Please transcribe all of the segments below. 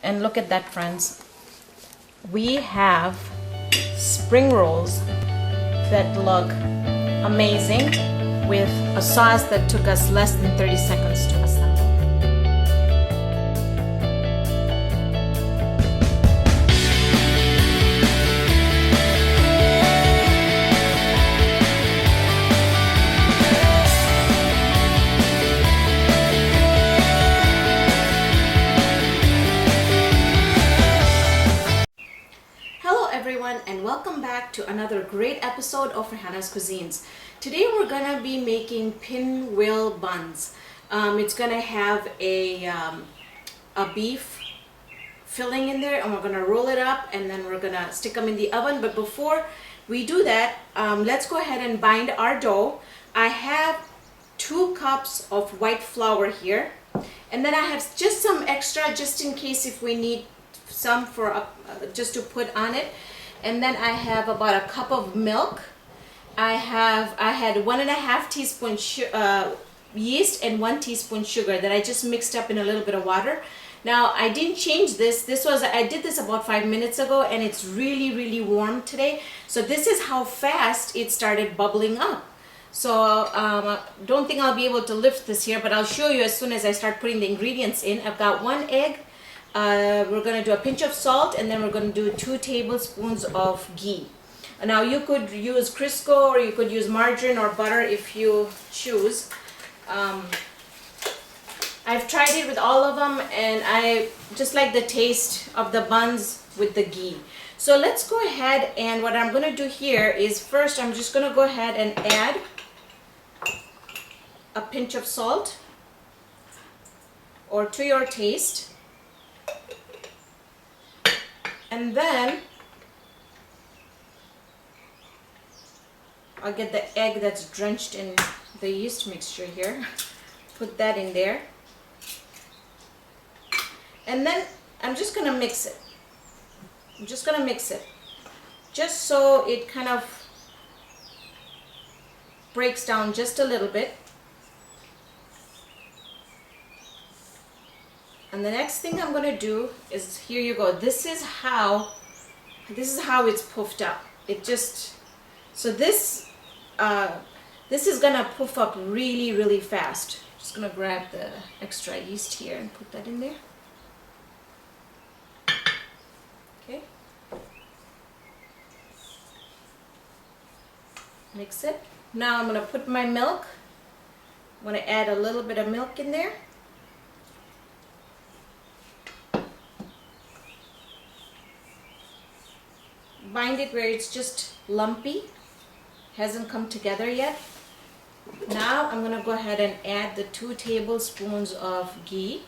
And look at that, friends. We have spring rolls that look amazing with a sauce that took us less than 30 seconds to assemble. And welcome back to another great episode of Raihana's Cuisines. Today we're gonna be making pinwheel buns. It's gonna have a beef filling in there, and we're gonna roll it up and then we're gonna stick them in the oven. But before we do that, let's go ahead and bind our dough. I have 2 cups of white flour here, and then I have just some extra just in case if we need some for just to put on it. And then I have about a cup of milk. I had 1.5 teaspoons yeast and 1 teaspoon sugar that I just mixed up in a little bit of water. Now I didn't change this. I did this about 5 minutes ago, and it's really warm today. So this is how fast it started bubbling up. So don't think I'll be able to lift this here, but I'll show you as soon as I start putting the ingredients in. I've got 1 egg. We're going to do a pinch of salt, and then we're going to do 2 tablespoons of ghee. Now you could use Crisco, or you could use margarine or butter if you choose. I've tried it with all of them, and I just like the taste of the buns with the ghee. So let's go ahead, and what I'm going to do here is first I'm just going to go ahead and add a pinch of salt, or to your taste. And then I'll get the egg that's drenched in the yeast mixture here, put that in there, and then I'm just gonna mix it. I'm just gonna mix it just so it kind of breaks down just a little bit. And the next thing I'm going to do is, here you go. This is how it's puffed up. It just, so this is going to puff up really fast. Just going to grab the extra yeast here and put that in there. Okay. Mix it. Now I'm going to put my milk. I'm going to add a little bit of milk in there. Bind it where it's just lumpy, hasn't come together yet. Now I'm going to go ahead and add the 2 tablespoons of ghee.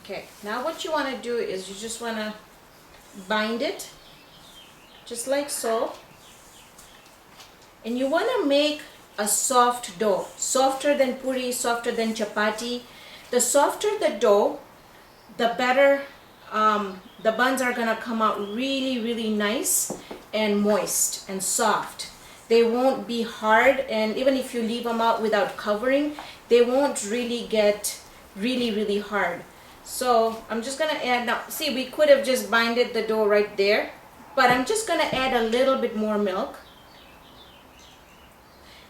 Okay, now what you want to do is you just want to bind it just like so, and you want to make a soft dough, softer than puri, softer than chapati. The softer the dough, the better the buns are gonna come out really nice and moist and soft. They won't be hard, and even if you leave them out without covering, they won't really get really hard. So I'm just gonna add, now see, we could have just binded the dough right there, but I'm just gonna add a little bit more milk.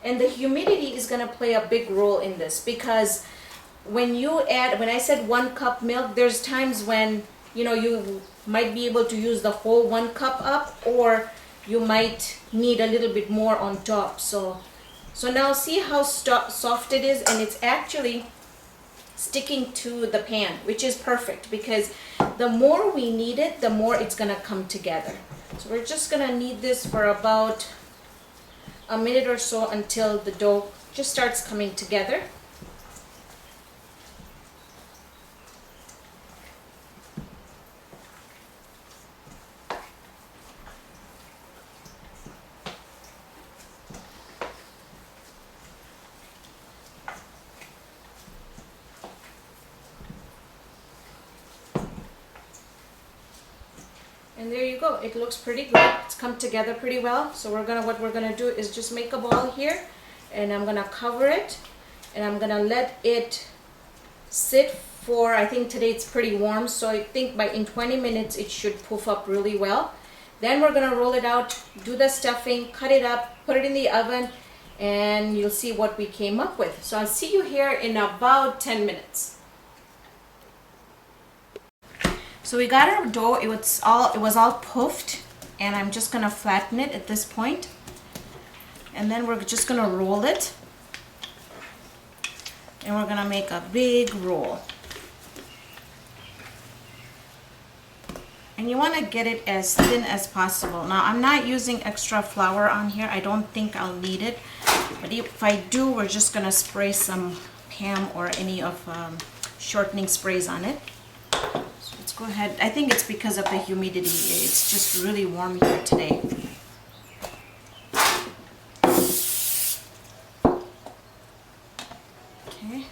And the humidity is going to play a big role in this, because when I said 1 cup milk, there's times when, you know, you might be able to use the whole 1 cup up, or you might need a little bit more on top. So now see how soft it is, and it's actually sticking to the pan, which is perfect, because the more we knead it, the more it's going to come together. So we're just going to knead this for about a minute or so until the dough just starts coming together. And And there you go. It looks pretty good. It's come together pretty well. So what we're gonna do is just make a ball here, and I'm gonna cover it, and I'm gonna let it sit for, I think today it's pretty warm, so I think in 20 minutes it should poof up really well. Then we're gonna roll it out, do the stuffing, cut it up, put it in the oven, and you'll see what we came up with. So I'll see you here in about 10 minutes. So we got our dough. It was all puffed, and I'm just gonna flatten it at this point, and then we're just gonna roll it, and we're gonna make a big roll. And you want to get it as thin as possible. Now I'm not using extra flour on here. I don't think I'll need it, but if I do, we're just gonna spray some Pam or any of shortening sprays on it. Go ahead. I think it's because of the humidity. It's just really warm here today. Okay.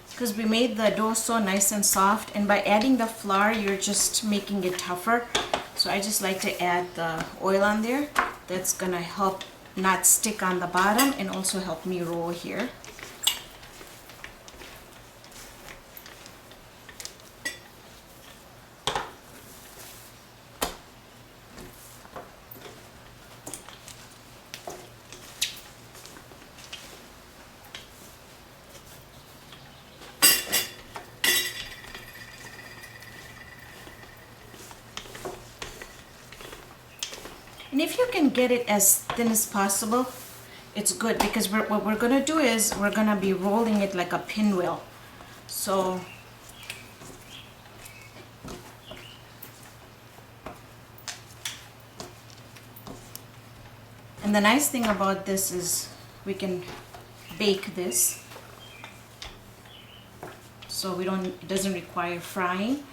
Because we made the dough so nice and soft, and by adding the flour, you're just making it tougher. So I just like to add the oil on there. That's gonna help not stick on the bottom and also help me roll here. And if you can get it as thin as possible, it's good, because what we're going to do is we're going to be rolling it like a pinwheel. So and the nice thing about this is we can bake this, so it doesn't require frying,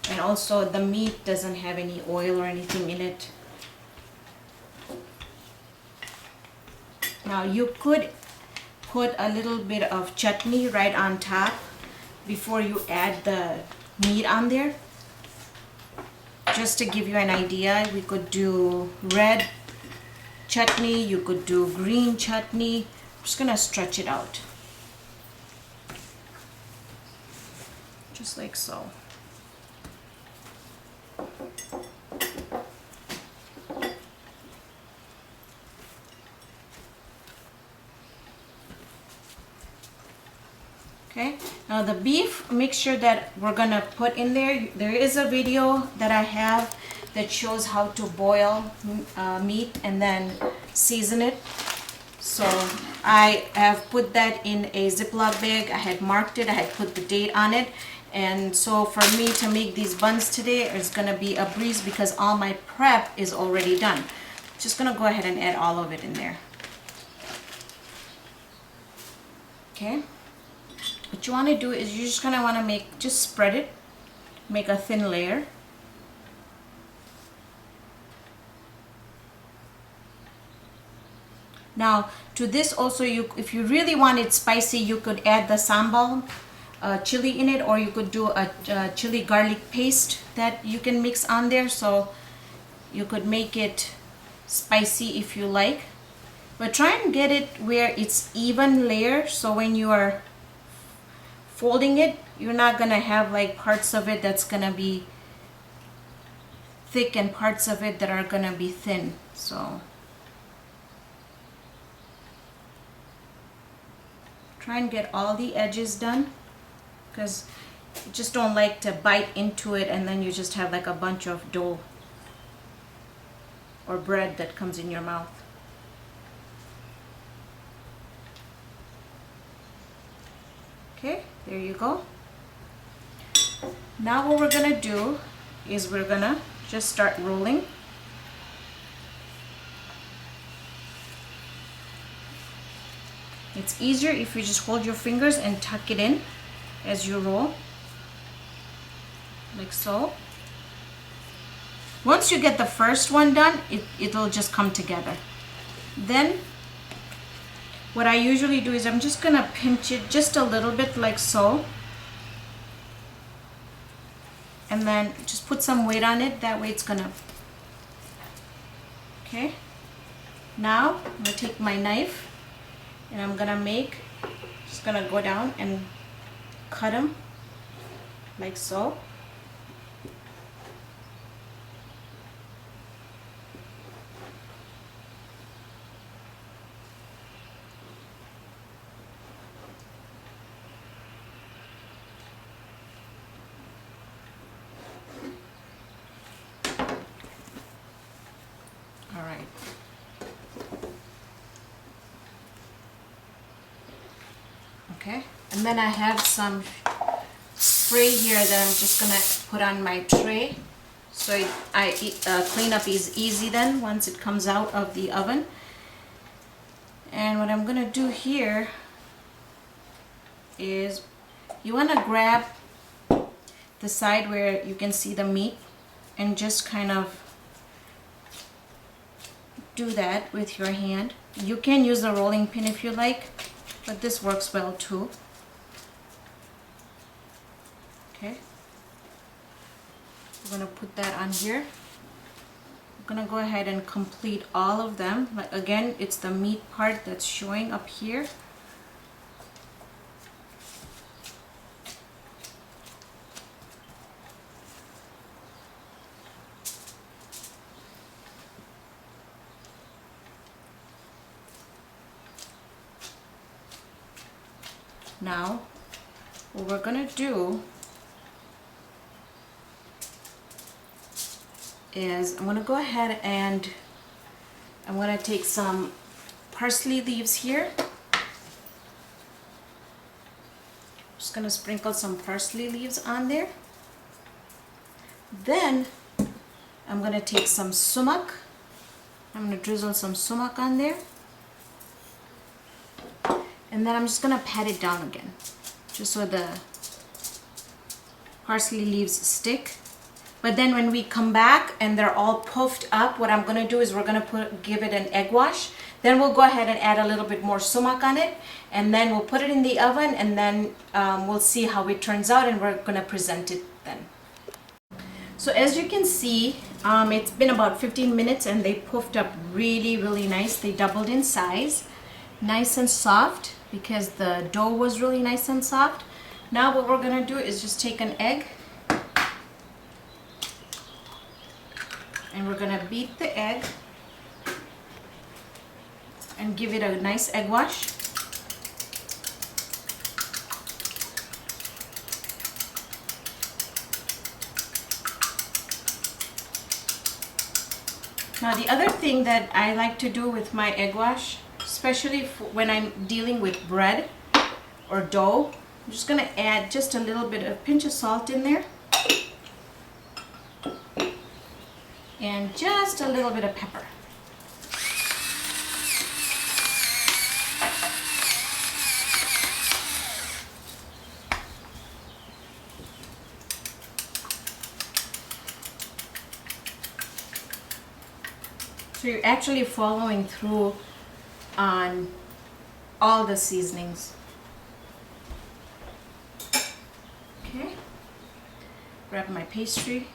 and also the meat doesn't have any oil or anything in it. Now you could put a little bit of chutney right on top before you add the meat on there. Just to give you an idea, we could do red chutney, you could do green chutney. I'm just gonna stretch it out. Just like so. Okay, now the beef, make sure that we're gonna put in there. There is a video that I have that shows how to boil meat and then season it. So I have put that in a Ziploc bag. I had marked it, I had put the date on it. And so for me to make these buns today, it's gonna be a breeze because all my prep is already done. Just gonna go ahead and add all of it in there. Okay. What you want to do is you just kind of want to just spread it, make a thin layer. Now to this also, if you really want it spicy, you could add the sambal chili in it, or you could do a chili garlic paste that you can mix on there, so you could make it spicy if you like. But try and get it where it's even layer, so when you are folding it, you're not gonna have like parts of it that's gonna be thick and parts of it that are gonna be thin. So try and get all the edges done, because you just don't like to bite into it and then you just have like a bunch of dough or bread that comes in your mouth. Okay, there you go. Now what we're gonna do is we're gonna just start rolling. It's easier if you just hold your fingers and tuck it in as you roll, like so. Once you get the first one done, it'll just come together. Then what I usually do is I'm just gonna pinch it just a little bit, like so. and then just put some weight on it. That way it's gonna, okay. Now I'm gonna take my knife and I'm gonna just gonna go down and cut them like so. All right. Okay, and then I have some spray here that I'm just gonna put on my tray, so cleanup is easy then once it comes out of the oven. And what I'm gonna do here is you want to grab the side where you can see the meat and just kind of do that with your hand. You can use a rolling pin if you like, but this works well too. Okay, we're gonna put that on here. I'm gonna go ahead and complete all of them. Like again, it's the meat part that's showing up here. Now, what we're gonna do is I'm gonna go ahead and I'm gonna take some parsley leaves here. Just gonna sprinkle some parsley leaves on there. Then I'm gonna take some sumac. I'm gonna drizzle some sumac on there. And then I'm just gonna pat it down again, just so the parsley leaves stick. But then when we come back and they're all puffed up, what I'm gonna do is we're gonna give it an egg wash. Then we'll go ahead and add a little bit more sumac on it, and then we'll put it in the oven, and then we'll see how it turns out, and we're gonna present it then. So as you can see, it's been about 15 minutes and they puffed up really nice. They doubled in size, nice and soft, because the dough was really nice and soft. Now what we're gonna do is just take an egg and we're gonna beat the egg and give it a nice egg wash. Now the other thing that I like to do with my egg wash, especially when I'm dealing with bread or dough, I'm just gonna add just a little bit of pinch of salt in there and just a little bit of pepper. So you're actually following through on all the seasonings. Okay, grab my pastry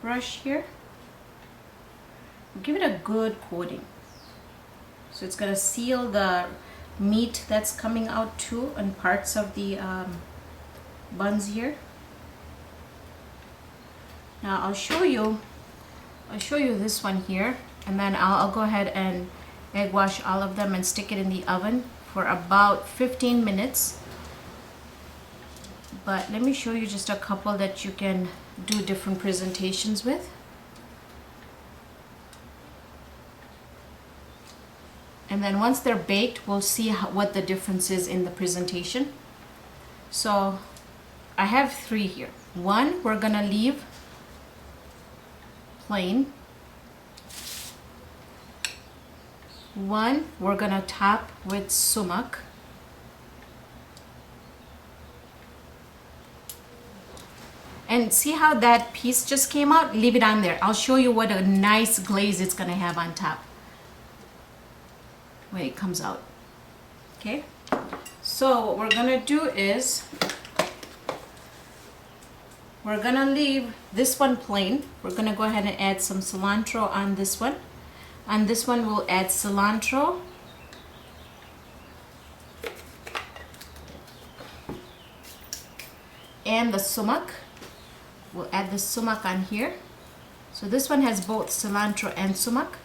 brush here. Give it a good coating. So it's gonna seal the meat that's coming out too, and parts of the buns here. Now I'll show you this one here, and then I'll go ahead and egg wash all of them and stick it in the oven for about 15 minutes. But let me show you just a couple that you can do different presentations with. And then once they're baked, we'll see what the difference is in the presentation. So I have 3 here. One we're gonna leave plain. One we're gonna top with sumac. And see how that piece just came out? Leave it on there. I'll show you what a nice glaze it's gonna have on top when it comes out. Okay, so what we're gonna do is we're gonna leave this one plain. We're gonna go ahead and add some cilantro on this one. On this one we'll add cilantro. And the sumac. We'll add the sumac on here. So this one has both cilantro and sumac.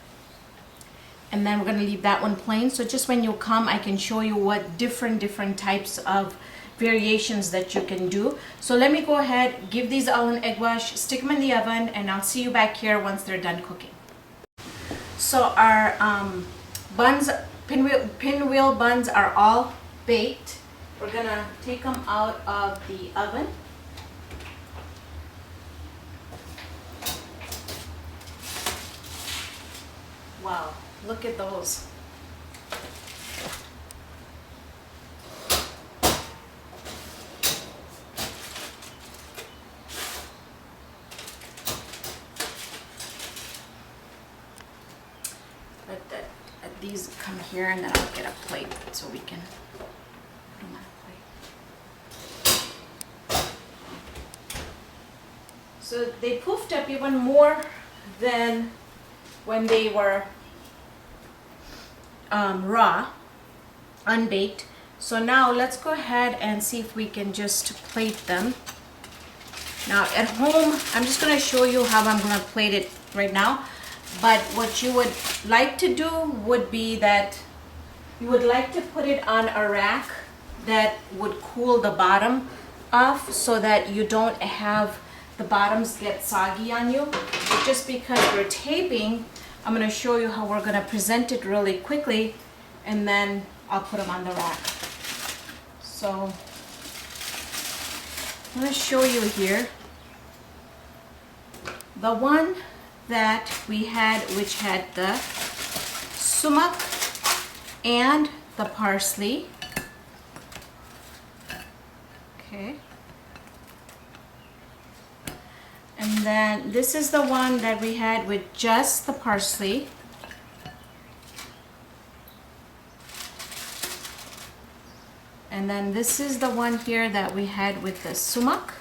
And then we're gonna leave that one plain. So just when you come, I can show you what different types of variations that you can do. So let me go ahead, give these all an egg wash, stick them in the oven, and I'll see you back here once they're done cooking. So our buns, pinwheel buns are all baked. We're gonna take them out of the oven. Wow, look at those. These come here, and then I'll get a plate so we can put them on a plate. So they poofed up even more than when they were raw, unbaked. So now let's go ahead and see if we can just plate them. Now at home, I'm just going to show you how I'm going to plate it right now. But what you would like to do would be that you would like to put it on a rack that would cool the bottom off so that you don't have the bottoms get soggy on you. But just because we're taping, I'm going to show you how we're going to present it really quickly, and then I'll put them on the rack. So I'm going to show you here the one that we had, which had the sumac and the parsley. Okay. And then this is the one that we had with just the parsley. And then this is the one here that we had with the sumac.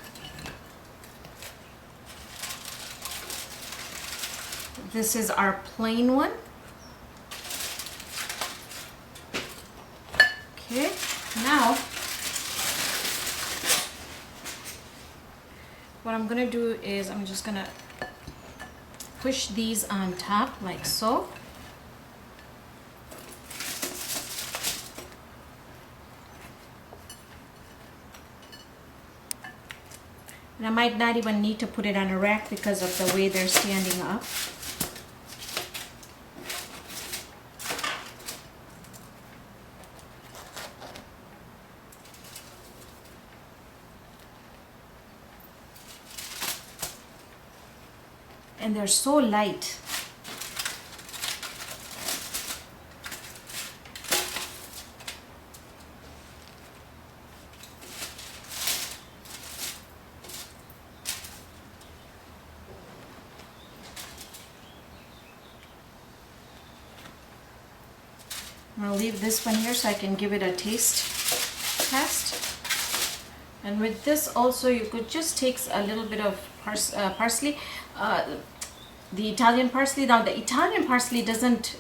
This is our plain one. Okay, now what I'm gonna do is I'm just gonna push these on top like so. And I might not even need to put it on a rack because of the way they're standing up. And they're so light. I'm going to leave this one here so I can give it a taste test. And with this also, you could just take a little bit of parsley, the Italian parsley. Now the Italian parsley doesn't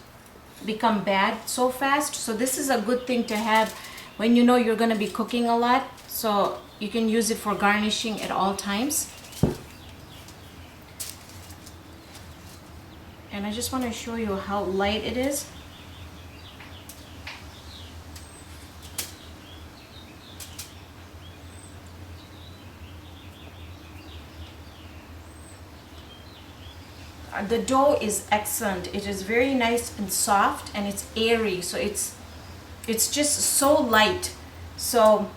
become bad so fast, so this is a good thing to have when you know you're going to be cooking a lot, so you can use it for garnishing at all times. And I just want to show you how light it is. The dough is excellent. It is very nice and soft, and it's airy, so it's just so light. So,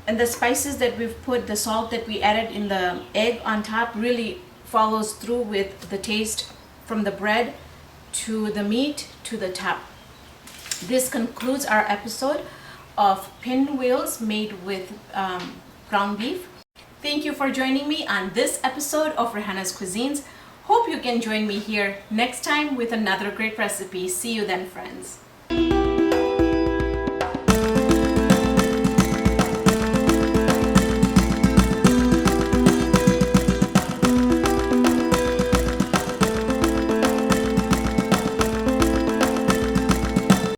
and the spices that we've put, the salt that we added in the egg on top really follows through with the taste from the bread to the meat to the top. This concludes our episode of pinwheels made with ground beef. Thank you for joining me on this episode of Raihana's Cuisines. Hope you can join me here next time with another great recipe. See you then, friends.